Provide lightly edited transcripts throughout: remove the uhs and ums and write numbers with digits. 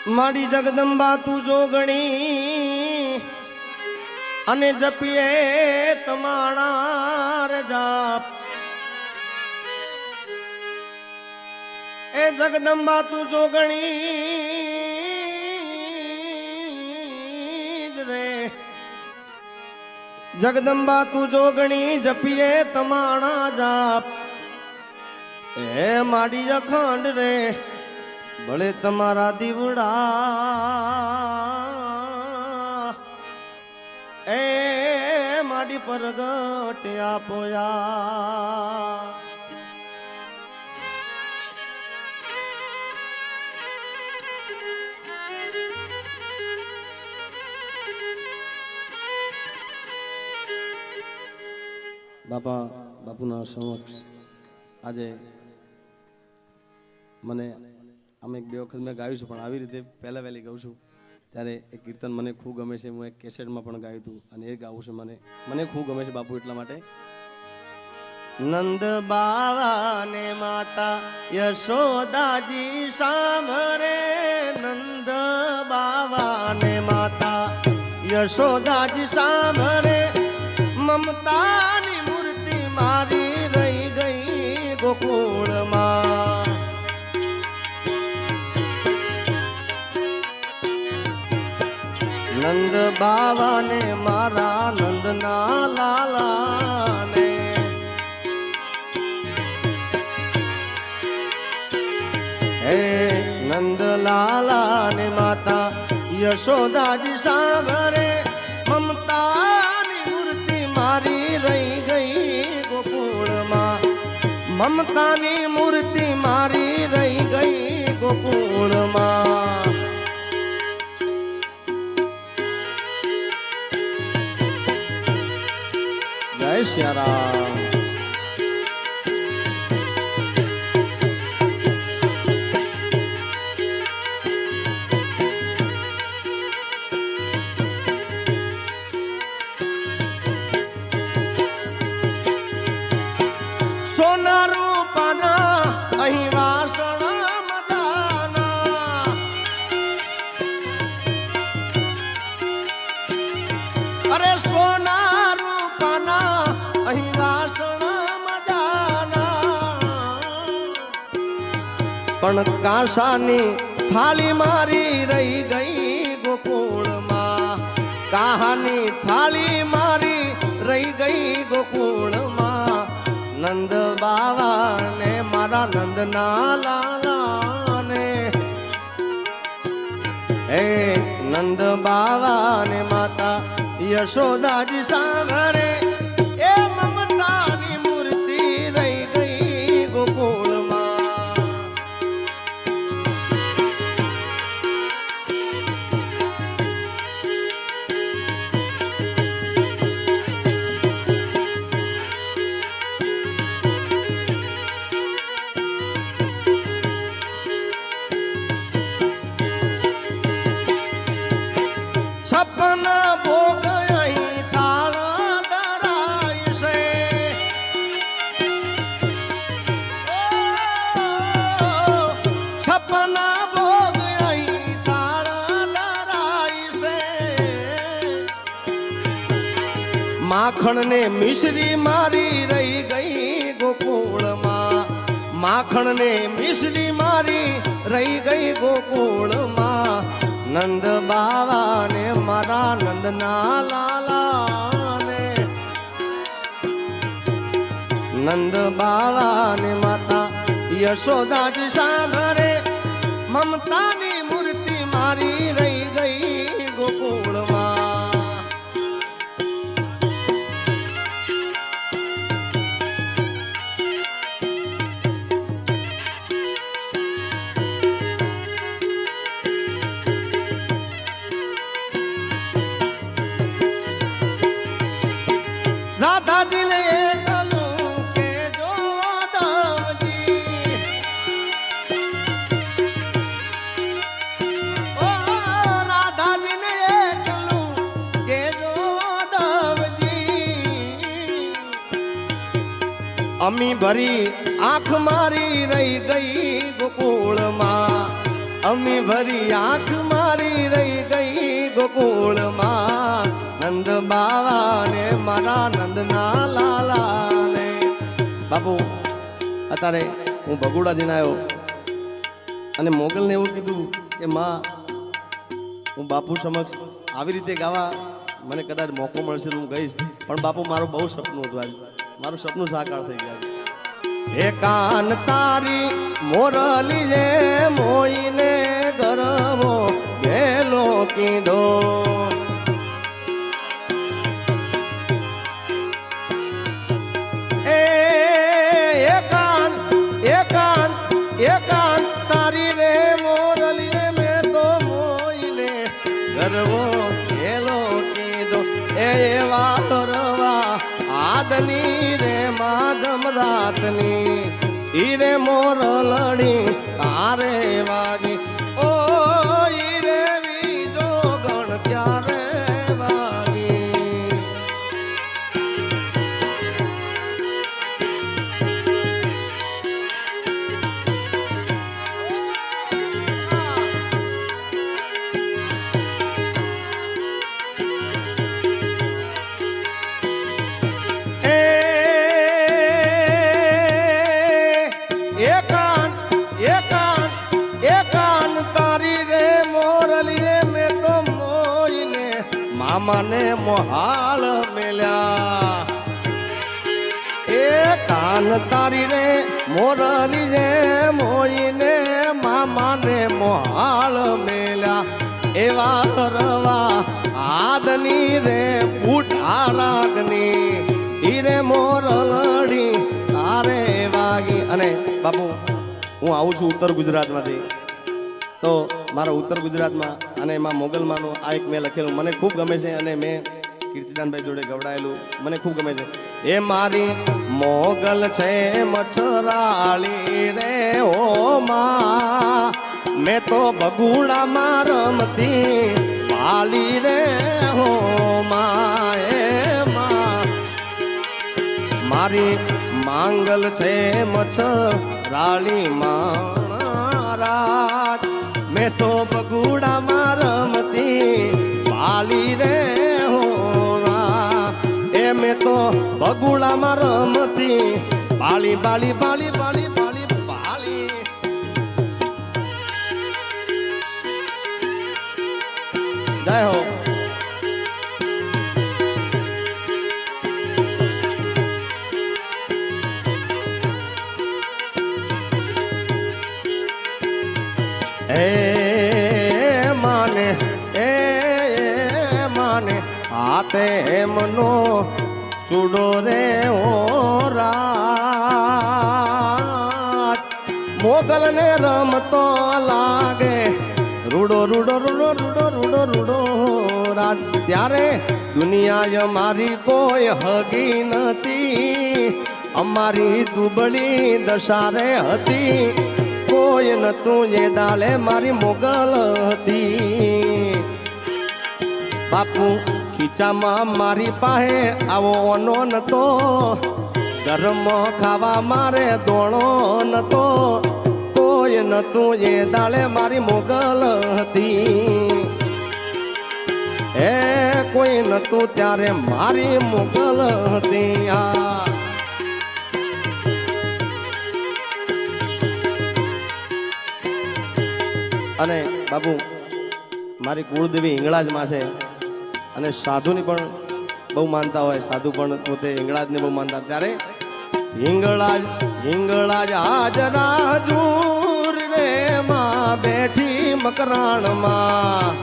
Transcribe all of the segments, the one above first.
મારી જગદંબા તું જોગણી અને જપીએ તમારા રે જાપ એ જગદંબા તું જોગણી રે જગદંબા તું જોગણી જપીએ તમારા જાપ એ મારી અખંડ રે ભલે તમારા દીવડા એ માડી પરગટ આપોયા બાપુના સમક્ષ આજે મને અમે એક બે વખત મેં ગાયું છું પણ આવી રીતે પહેલા વહેલી ગાઉં છું ત્યારે એ કીર્તન મને ખૂબ ગમે છે. હું એક કેસેટમાં પણ ગાયું હતું અને એ ગાવું છું. મને ખૂબ ગમે છે બાપુ એટલા માટે. નંદ બાવાને માતા યશોદાજી સાંભળે નંદ બાવાને માતા યશોદાજી સાંભળે મમતાની મૂર્તિ મારી રહી ગઈ ગોકુળમાં નંદ બાવાને મારા નંદના લાલાને હે નંદ લાલાને માતા યશોદાજી સાંભળે મમતાની મૂર્તિ મારી રહી ગઈ ગોકુળમાં મમતાની મૂર્તિ મારી રહી ગઈ ગોકુળમાં જય શ્યારામ. સોના રૂપાના અહીં વાસણા મજાના અરે સોના રૂપાના અહીં વાસણા મજાના પણ કાંસાની થાળી મારી રહી ગઈ ગોકુળમાં કાહાની થાળી મારી રહી ગઈ ગોકુળમાં નંદ બાવાને મારા નંદના લાલાને હે નંદ બાવાને માતા યશોદાજી સાંભળે એ મમતાની મૂર્તિ રહી ગઈ ગોકુળમાં સપના ભોગ અહીં થાળ ધરાય છે સપના ભોગ અહીં થાળ ધરાય છે માખણ ને મિશ્રી મારી રહી ગઈ ગોકુળમાં માખણ ને મિશ્રી મારી રહી ગઈ ગોકુળમાં નંદ બાવાને મારા નંદના લાલાને નંદ બાવાને માતા યશોદાજી સાંભળે મમતાની મૂર્તિ મારી રહી ગઈ ગોકુળમાં રાધાજીને એકલું કે જો દાવજી ઓ રાધાજીને એકલું કે જો દાવજી અમી ભરી આંખ મારી રહી ગઈ ગોકુળમાં અમી ભરી આંખ મારી રહી ગઈ ગોકુળમાં નંદ બાવાને મારા નંદના લાલાને. બાપુ અત્યારે હું ભગુડા જઈને આવ્યો અને મોગલને એવું કીધું કે માં હું બાપુ સમક્ષ આવી રીતે ગાવા મને કદાચ મોકો મળશે હું ગઈશ, પણ બાપુ મારું બહુ સપનું હતું. આજે મારું સપનું સાકાર થઈ ગયા. હે કાન તારી મોરલી જે મોઈને ગરવો ગેલો કીધો. એકાન તારી રે મોરલી રે મેં તો મોઈને ગરવો ગેલો કીધો. એવા રવા આદની રે માં જમરાતની ઈરે મોરલડી તારે વાગી. ઓ ઈરે બીજો ગણ ક્યારે વાગી. એકાન તારી રે મોરલી રે મેં તો મોઈને મામાને મોહાલ મેલ્યા. એ કાન તારી રે મોરલી રે મોઈને મામાને મોહાલ મેલ્યા. એવા રવા આદની રે ઉઠા રાગની હીરે મોરલડી તારે વાગી. અને બાપુ હું આવું છું ઉત્તર ગુજરાતમાંથી, તો મારા ઉત્તર ગુજરાતમાં અને એમાં મોગલમાંનું આ એક મેં લખેલું મને ખૂબ ગમે છે અને મેં કીર્તિદાનભાઈ જોડે ગવડાયેલું મને ખૂબ ગમે છે. એ મારી મોગલ છે મચ્છરાળી રે ઓ માં મેં તો બગુડામાં રમતી પાલી રે હો માં. એ માં મારી માંગલ છે મચ્છરાળી મહારાજ મેં તો બગુડામાં રમતી પાલી રે હોવા. એ મેં તો બગુડામાં રમતી પાલી પાલી પાલી પાલી પાલી પાલી. જય હો. માને હાથે મનો ચૂડો રે ઓ રાત મોગલ ને રમતો લાગે રૂડો રૂડો રૂડો રૂડો રૂડો રૂડો રાત. ત્યારે દુનિયા મારી કોઈ હગી નથી અમારી દુબળી દશારે હતી. કોઈ નતું એ દાલે મારી મોગલ હતી. બાપુ ખીચામાં મારી પાસે આવો ઓનો નતો ગરમ ખાવા મારે દોણો નતો. કોઈ નતું એ દાલે મારી મોગલ હતી. એ કોઈ નતું ત્યારે મારી મોગલ હતી. અને બાપુ મારી કુળદેવી હિંગળાજમાં છે અને સાધુની પણ બહુ માનતા હોય. સાધુ પણ પોતે હિંગળાજને બહુ માનતા. ત્યારે હિંગળાજ આજ રાજુર રે માં બેઠી મકરાણમાં.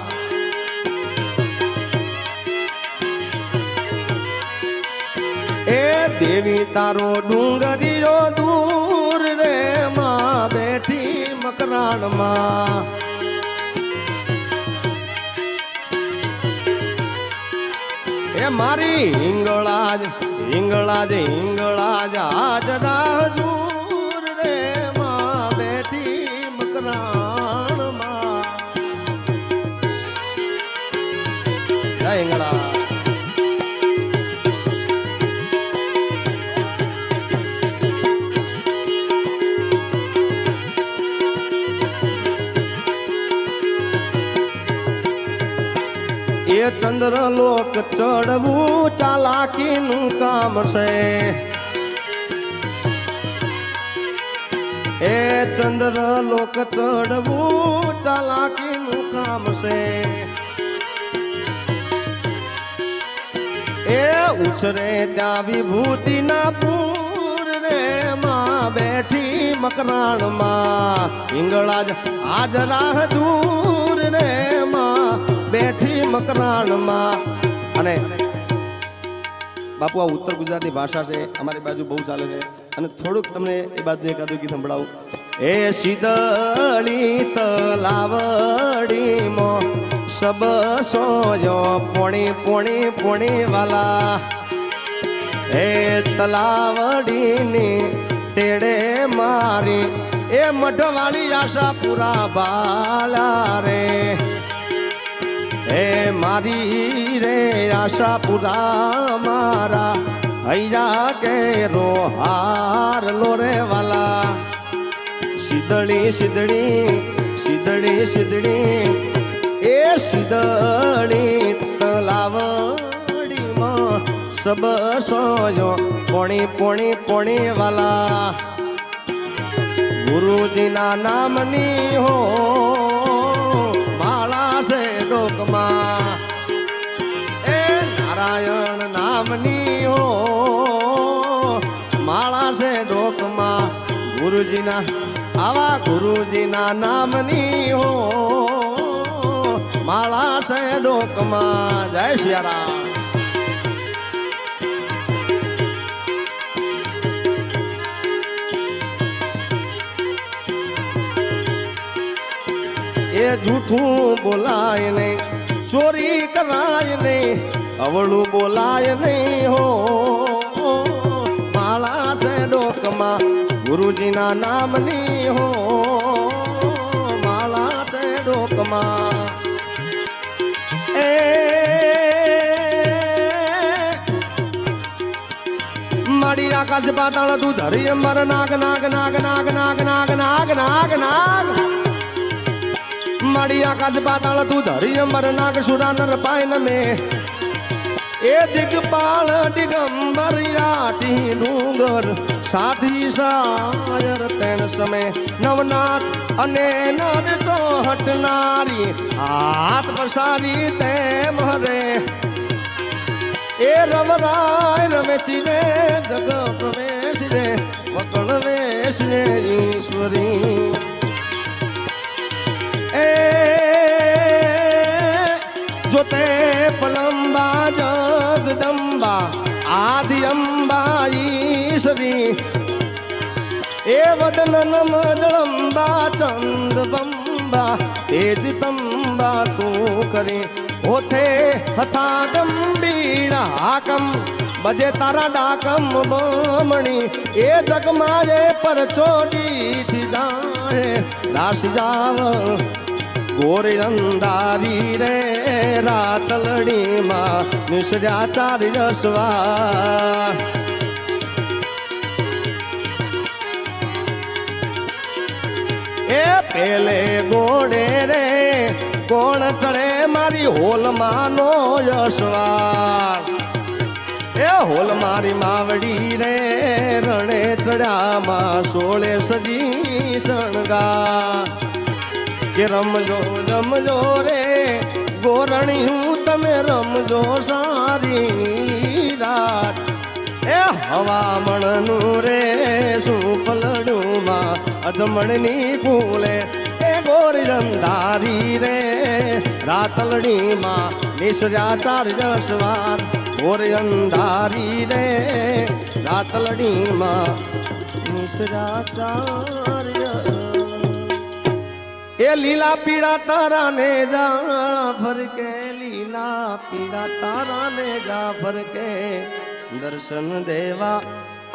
એ દેવી તારો ડુંગરીઓ દૂર રે માં બેઠી મકરાણમાં. એ મારી હિંગળાજ આજ રાજુર રે માં બેઠી મકરાણમાં. જય હિંગળા. એ ચંદ્ર લોક ચડવું ચાલાકીનું કામ છે. એ ચંદ્ર લોક ચડવું ચાલાકીનું કામ છે. એ ઉછરે ત્યાં વિભૂતિના પૂર રે માં બેઠી મકરાણમાં હિંગળાજ આજ રાહ દૂર રે માં બેઠી મકરાણમાં. અને બાપુ આ ઉત્તર ગુજરાતની ભાષા છે, અમારી બાજુ બહુ ચાલે છે અને થોડુંક તમને એ બાજુ એકાદું ગીત સંભળાવું. એ શીતળી તલાવડીમાં સબ સોયો પોણી પોણી પોણી વાલા. એ તલાવડીની તેડે મારી એ મઢવાળી આશા પૂરા બાલા રે. એ મારી રે આશા પૂરા મારા હૈયા કે રોહાર લોરે વાલા. શીતળી શીતળી શીતળી શીતળી એ શીતળી તલાવડીમાં સબ સોયો પોણી પોણી પોણી વાલા. ગુરુજીના નામની હો માળા છે ડોકમાં. એ નારાયણ નામની હો માળા છે ડોકમાં. ગુરુજીના આવા ગુરુજીના નામની હો માળા છે ડોકમાં. જય સિયારામ. એ જૂઠું બોલાય નહીં, ચોરી કરાય નહીં, અવળું બોલાય નહીં હો માળા છે ડોકમાં. ગુરુજીના નામની હો માળા છે ડોકમાં. એ મારી આકાશ પાતાળ તું ધરી અંબર નાગ નાગ નાગ નાગ નાગ નાગ નાગ નાગ નાગ. મારી આકાશ પાતાળ તું ધરી અંબર નાગ સુરાનર પાયન મે. એ દિગપાળ દિગંબર યાટી ડુંગર સાધી સાયર તેણ સમય નવનાથ અને નર ચોહટનારી હાથ પસારી તેમ હરે. એ રવરાય રમેશી રે જગ પ્રવેશ રે વકળ વેશ રે ઈશ્વરી. એ જોતે પલંબા જગદંબા આદિ અંબા ઈશ્વરી. એ વદનન મજળંબા ચંદ બંબા તેજ તંબા તું કરી. ઓથે હથા ગંભીરા હાકમ બજે તારા ડાકમ બમણી. એ જગમાં જે પર ચોટીથી જાહે દાસ જાવ ગોરી અંધારી રે રાતલડીમાં નિસર્યા ચારી રસવા. એ પેલે ગોડે રે કોણ ચડે મારી હોલમાં નો યશવાર. એ હોલ મારી માવડી રે રણે ચડ્યામાં સોળે સજી શણગા. કે રમજો રમજો રે ગોરણિયું તમે રમજો સારી રાત. એ હવામણનું રે શું પલડુમાં અધમણની ફૂલે. એ ગોરી રંધારી રે રાતલડીમાં નિસર્યા ચાર જસવાર. ગોરી અંધારી રે રાતલડીમાં નિસર્યા ચાર. એ લીલા પીળા તારા ને જા ફરકે લીલા પીળા તારા ને જા ફરકે. દર્શન દેવા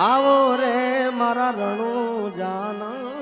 આવો રે મારા રણુ જાના.